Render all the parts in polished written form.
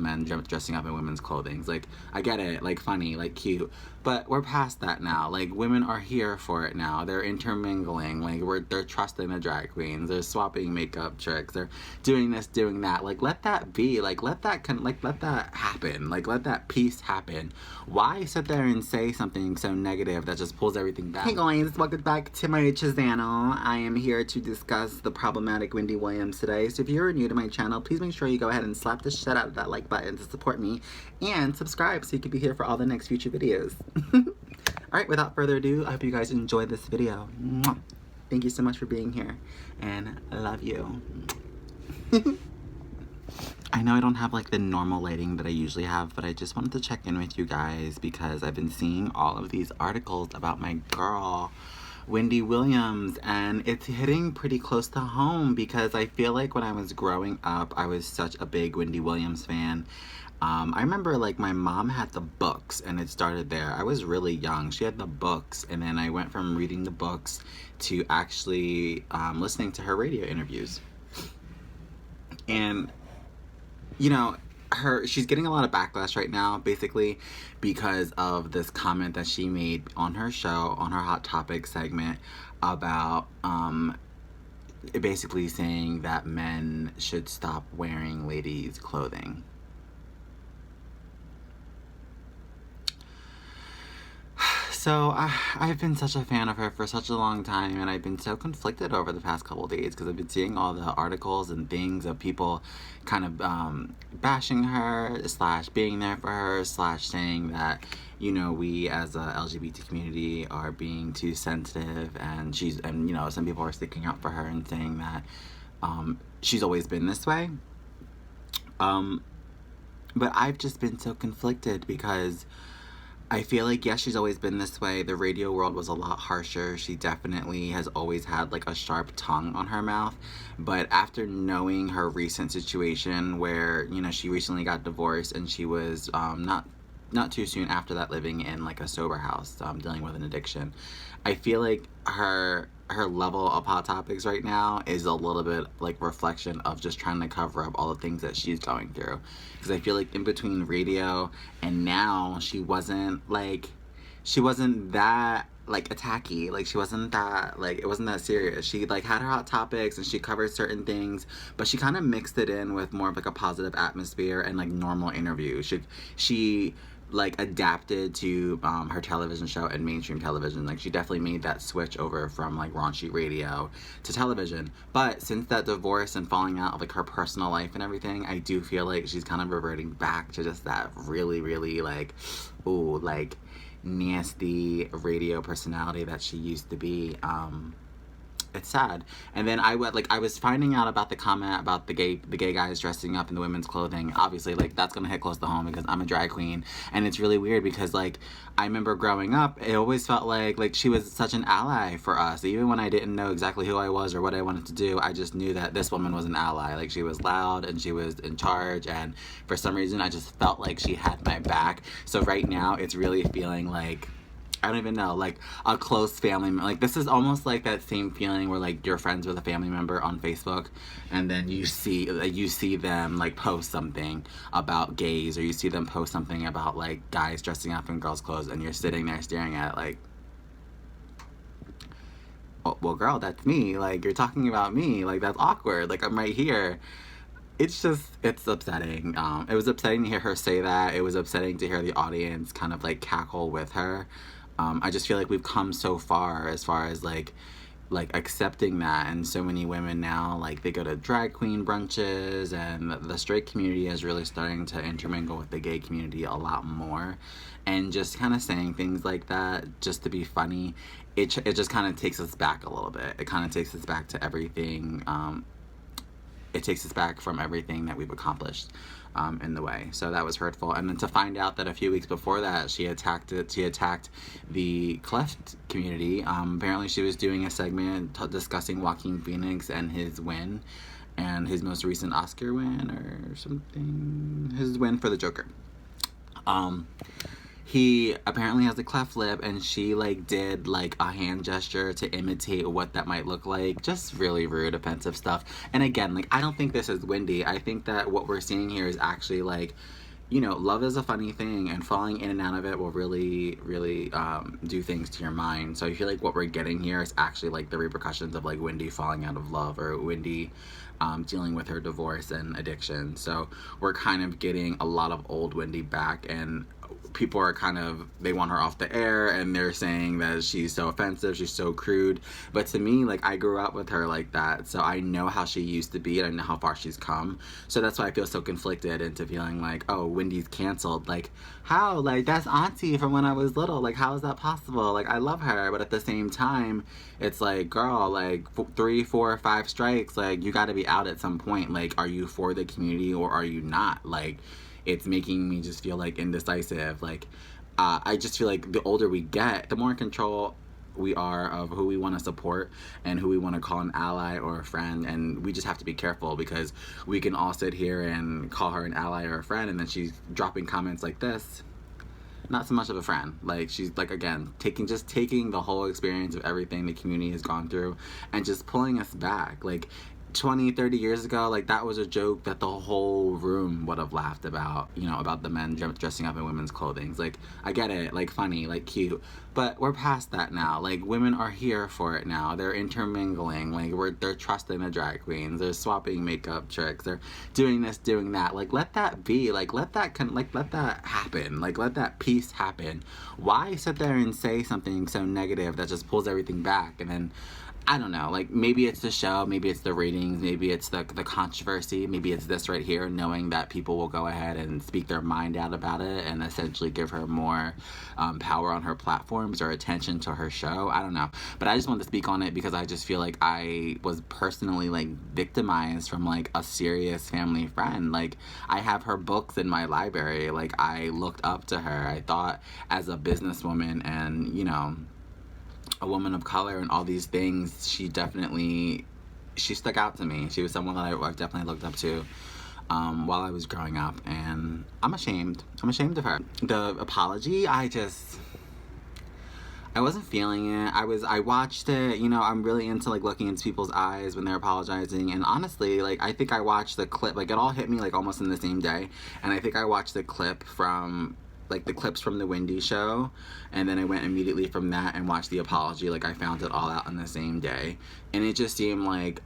men dressing up in women's clothing. Like, I get it, like, funny, like, cute, but we're past that now. Like, women are here for it now. They're intermingling. Like, they're trusting the drag queens. They're swapping makeup tricks. They're doing this, doing that. Like, let that be. Like, let that happen. Like, let that peace happen. Why sit there and say something so negative that just pulls everything back? Hey guys, welcome back to my channel. I am here to discuss the problematic Wendy Williams today. So if you're new to my channel, please make sure you go ahead and slap the shit out of that like button to support me, and subscribe so you can be here for all the next future videos. Alright, without further ado, I hope you guys enjoyed this video. Mwah. Thank you so much for being here, and I love you. I know I don't have like the normal lighting that I usually have, but I just wanted to check in with you guys because I've been seeing all of these articles about my girl, Wendy Williams, and it's hitting pretty close to home because I feel like when I was growing up, I was such a big Wendy Williams fan. I remember like my mom had the books and it started there. I was really young. She had the books, and then I went from reading the books to actually listening to her radio interviews. And you know, she's getting a lot of backlash right now, basically, because of this comment that she made on her show, on her Hot Topic segment, about basically saying that men should stop wearing ladies' clothing. So I've been such a fan of her for such a long time, and I've been so conflicted over the past couple of days because I've been seeing all the articles and things of people kind of bashing her, / being there for her, / saying that, you know, we as a LGBT community are being too sensitive, and you know, some people are sticking up for her and saying that she's always been this way. But I've just been so conflicted because I feel like, yes, she's always been this way. The radio world was a lot harsher. She definitely has always had like a sharp tongue on her mouth. But after knowing her recent situation where, you know, she recently got divorced and she was not too soon after that living in like a sober house, dealing with an addiction, I feel like her level of Hot Topics right now is a little bit like reflection of just trying to cover up all the things that she's going through. Because I feel like in between radio and now, she wasn't that like attacky. Like, she wasn't that, like, it wasn't that serious. She like had her Hot Topics and she covered certain things, but she kind of mixed it in with more of like a positive atmosphere and like normal interviews. She like adapted to her television show and mainstream television. Like, she definitely made that switch over from like raunchy radio to television. But since that divorce and falling out of like her personal life and everything, I do feel like she's kind of reverting back to just that really, really like, ooh, like nasty radio personality that she used to be. It's sad. And then I was finding out about the comment about the gay guys dressing up in the women's clothing. Obviously, like, that's gonna hit close to home because I'm a drag queen, and it's really weird because like I remember growing up, it always felt like she was such an ally for us. Even when I didn't know exactly who I was or what I wanted to do, I just knew that this woman was an ally. Like, she was loud and she was in charge, and for some reason I just felt like she had my back. So right now it's really feeling like, I don't even know, like a close family. Like, this is almost like that same feeling where like you're friends with a family member on Facebook, and then you see them like post something about gays, or you see them post something about like guys dressing up in girls' clothes, and you're sitting there staring at it like, well, girl, that's me. Like, you're talking about me. Like, that's awkward. Like, I'm right here. It's upsetting. It was upsetting to hear her say that. It was upsetting to hear the audience kind of like cackle with her. I just feel like we've come so far as like accepting that, and so many women now, like, they go to drag queen brunches, and the straight community is really starting to intermingle with the gay community a lot more, and just kind of saying things like that just to be funny, it just kind of takes us back a little bit. It kind of takes us back to everything. It takes us back from everything that we've accomplished in the way. So that was hurtful. And then to find out that a few weeks before that, she attacked the cleft community. Apparently she was doing a segment discussing Joaquin Phoenix and his win, and his most recent Oscar win or something, his win for the Joker. he apparently has a cleft lip, and she like did like a hand gesture to imitate what that might look like. Just really rude, offensive stuff. And again, like, I don't think this is Wendy. I think that what we're seeing here is actually like, you know, love is a funny thing, and falling in and out of it will really, really do things to your mind. So I feel like what we're getting here is actually like the repercussions of like Wendy falling out of love, or Wendy dealing with her divorce and addiction. So we're kind of getting a lot of old Wendy back, and people are kind of, they want her off the air, and they're saying that she's so offensive, she's so crude. But to me, like, I grew up with her like that, so I know how she used to be, and I know how far she's come. So that's why I feel so conflicted into feeling like, oh, Wendy's canceled. Like, how? Like, that's Auntie from when I was little. Like, how is that possible? Like, I love her, but at the same time, it's like, girl, like, 3, 4, 5 strikes, like, you gotta be out at some point. Like, are you for the community or are you not? Like, it's making me just feel like indecisive. Like, I just feel like the older we get, the more in control we are of who we want to support and who we want to call an ally or a friend. And we just have to be careful, because we can all sit here and call her an ally or a friend, and then she's dropping comments like this. Not so much of a friend. Like, she's like, again, taking the whole experience of everything the community has gone through and just pulling us back. Like, 20, 30 years ago, like, that was a joke that the whole room would have laughed about, you know, about the men dressing up in women's clothing. Like, I get it, like, funny, like, cute, but we're past that now. Like, women are here for it now. They're intermingling. Like, they're trusting the drag queens. They're swapping makeup tricks. They're doing this, doing that. Like, let that be. Like, let that happen. Like, let that peace happen. Why sit there and say something so negative that just pulls everything back? And then, I don't know, like, maybe it's the show, maybe it's the ratings, maybe it's the controversy, maybe it's this right here, knowing that people will go ahead and speak their mind out about it and essentially give her more power on her platforms or attention to her show. I don't know. But I just wanted to speak on it because I just feel like I was personally, like, victimized from, like, a serious family friend. Like, I have her books in my library. Like, I looked up to her. I thought, as a businesswoman and, you know, a woman of color and all these things, she stuck out to me. She was someone that I definitely looked up to while I was growing up, and I'm ashamed of her. The apology, I wasn't feeling it. I watched it, you know, I'm really into, like, looking into people's eyes when they're apologizing, and honestly, like, I think I watched the clip, like, it all hit me, like, almost in the same day, and I think I watched the clip from, like, the clips from the Wendy show, and then I went immediately from that and watched the apology. Like, I found it all out in the same day, and it just seemed like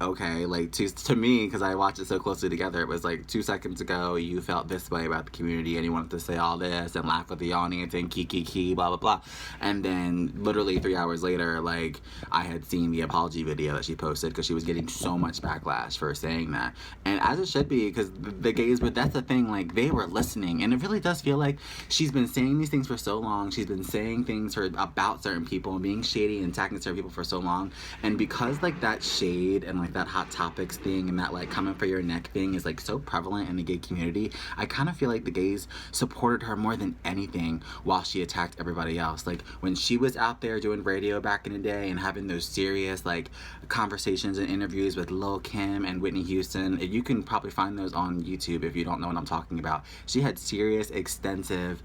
okay, like, to me, because I watched it so closely together, it was like 2 seconds ago you felt this way about the community and you wanted to say all this and laugh with the audience and kiki blah blah blah, and then literally 3 hours later, like, I had seen the apology video that she posted, because she was getting so much backlash for saying that, and as it should be, because the gays, but that's the thing, like, they were listening, and it really does feel like she's been saying these things for so long. She's been saying things about certain people and being shady and attacking certain people for so long, and because, like, that shade and, like, that hot topics thing and that, like, coming for your neck thing is, like, so prevalent in the gay community, I kind of feel like the gays supported her more than anything while she attacked everybody else. Like, when she was out there doing radio back in the day and having those serious, like, conversations and interviews with Lil' Kim and Whitney Houston, you can probably find those on YouTube if you don't know what I'm talking about. She had serious, extensive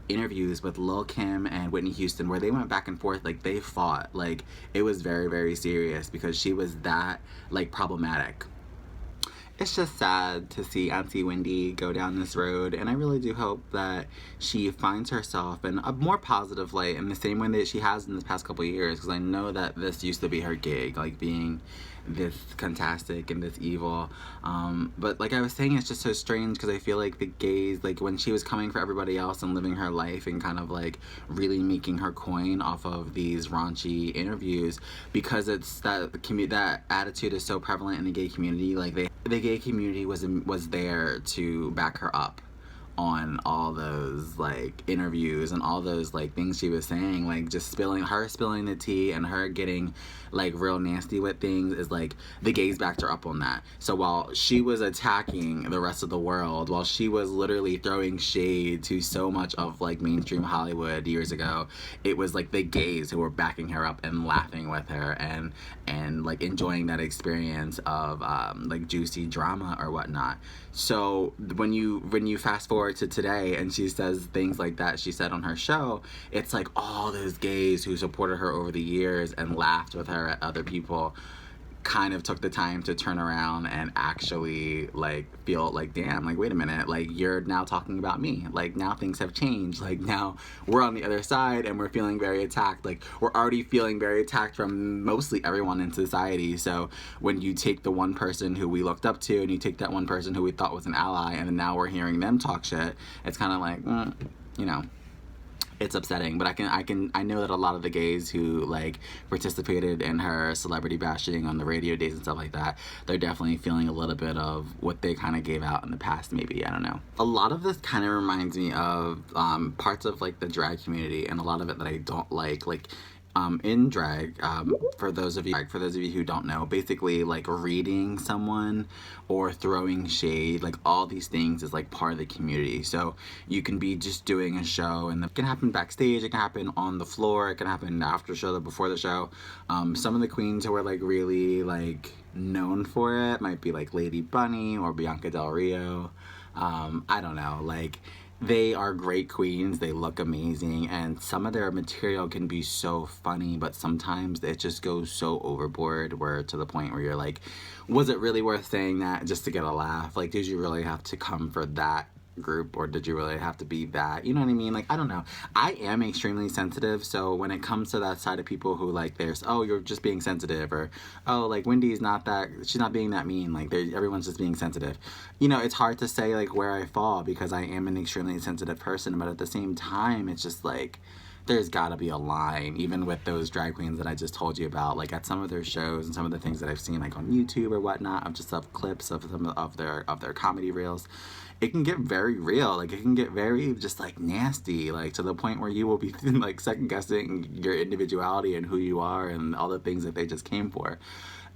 interviews with Lil' Kim and Whitney Houston where they went back and forth, like, they fought. Like, it was very, very serious because she was that, like, problematic. It's just sad to see Auntie Wendy go down this road, and I really do hope that she finds herself in a more positive light in the same way that she has in the past couple of years, because I know that this used to be her gig, like, being this fantastic and this evil, but like I was saying, it's just so strange because I feel like the gays, like, when she was coming for everybody else and living her life and kind of, like, really making her coin off of these raunchy interviews, because it's that attitude is so prevalent in the gay community. Like, the gay community was there to back her up on all those, like, interviews and all those, like, things she was saying, like, just spilling the tea and her getting, like, real nasty with things, is like, the gays backed her up on that. So while she was attacking the rest of the world, while she was literally throwing shade to so much of, like, mainstream Hollywood years ago, it was, like, the gays who were backing her up and laughing with her and like, enjoying that experience of, like, juicy drama or whatnot. So when you fast forward forward to today and she says things like that she said on her show, it's like all those gays who supported her over the years and laughed with her at other people kind of took the time to turn around and actually like feel like, damn, like, wait a minute, like, you're now talking about me, like, now things have changed, like, now we're on the other side and we're feeling very attacked, like, we're already feeling very attacked from mostly everyone in society. So when you take the one person who we looked up to and you take that one person who we thought was an ally and then now we're hearing them talk shit, it's kind of like, you know, it's upsetting. But I know that a lot of the gays who like participated in her celebrity bashing on the radio days and stuff like that, they're definitely feeling a little bit of what they kind of gave out in the past, maybe. I don't know. A lot of this kind of reminds me of parts of like the drag community, and a lot of it that I don't like in drag, for those of you who don't know, basically like reading someone or throwing shade, like all these things is like part of the community. So you can be just doing a show and it can happen backstage, it can happen on the floor, it can happen after the show, before the show. Some of the queens who are like really like known for it might be like Lady Bunny or Bianca Del Rio. I don't know, like, they are great queens, they look amazing, and some of their material can be so funny, but sometimes it just goes so overboard, where to the point where you're like, was it really worth saying that just to get a laugh? Like, did you really have to come for that group, or did you really have to be that? You know what I mean? Like, I don't know. I am extremely sensitive, so when it comes to that side of people who like, there's, oh, you're just being sensitive, or oh, like, Wendy's not that, she's not being that mean, like, everyone's just being sensitive. You know, it's hard to say like where I fall, because I am an extremely sensitive person, but at the same time, it's just like, there's gotta be a line, even with those drag queens that I just told you about, like at some of their shows and some of the things that I've seen like on YouTube or whatnot, of clips of some of their comedy reels. It can get very real, like it can get very just like nasty, like to the point where you will be like second guessing your individuality and who you are and all the things that they just came for.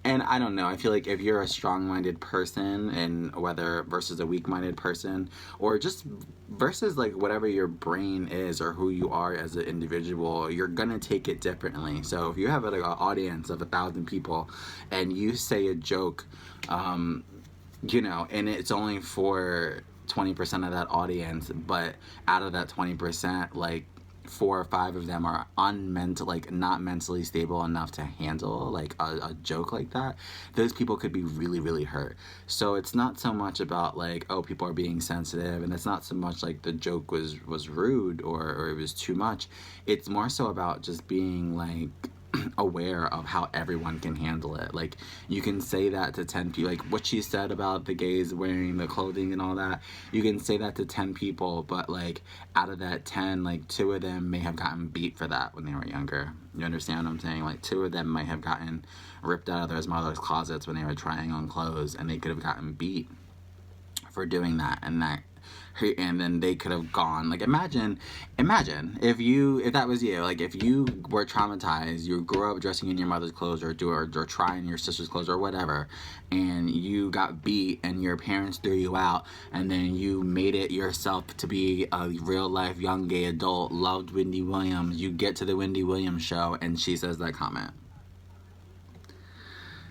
And I don't know, I feel like if you're a strong-minded person, and whether versus a weak-minded person, or just versus like whatever your brain is or who you are as an individual, you're gonna take it differently. So if you have like an audience of 1,000 people and you say a joke, you know, and it's only for 20% of that audience, but out of that 20%, like 4 or 5 of them are not mentally stable enough to handle like a joke like that, those people could be really, really hurt. So it's not so much about like, oh, people are being sensitive, and it's not so much like the joke was rude or it was too much. It's more so about just being like aware of how everyone can handle it. Like, you can say that to 10 people, like what she said about the gays wearing the clothing and all that, you can say that to 10 people, but like out of that 10, like 2 of them may have gotten beat for that when they were younger. You understand what I'm saying? Like 2 of them might have gotten ripped out of their mother's closets when they were trying on clothes, and they could have gotten beat for doing that, and then they could have gone, like, imagine if that was you, like if you were traumatized, you grew up dressing in your mother's clothes or trying your sister's clothes or whatever, and you got beat and your parents threw you out, and then you made it yourself to be a real life young gay adult, loved Wendy Williams, you get to the Wendy Williams show and she says that comment.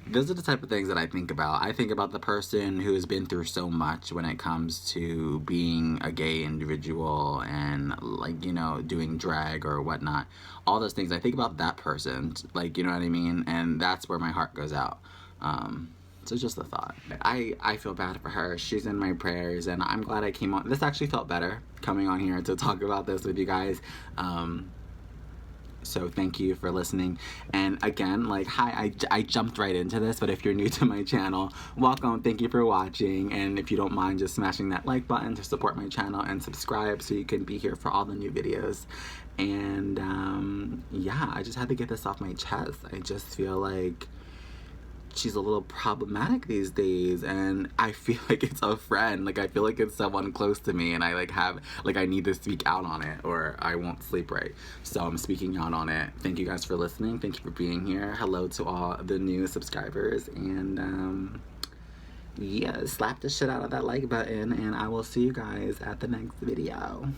Those are the type of things that I think about. I think about the person who has been through so much when it comes to being a gay individual and, like, you know, doing drag or whatnot. All those things. I think about that person, like, you know what I mean? And that's where my heart goes out. So just a thought. I feel bad for her. She's in my prayers, and I'm glad I came on. This actually felt better, coming on here to talk about this with you guys. So thank you for listening. And again, like, hi, I jumped right into this, but if you're new to my channel, welcome, thank you for watching, and if you don't mind just smashing that like button to support my channel, and subscribe so you can be here for all the new videos. And yeah, I just had to get this off my chest. I just feel like she's a little problematic these days, and I feel like it's a friend. Like, I feel like it's someone close to me, and I I need to speak out on it or I won't sleep right. So I'm speaking out on it. Thank you guys for listening. Thank you for being here. Hello to all the new subscribers, and yeah, slap the shit out of that like button, and I will see you guys at the next video.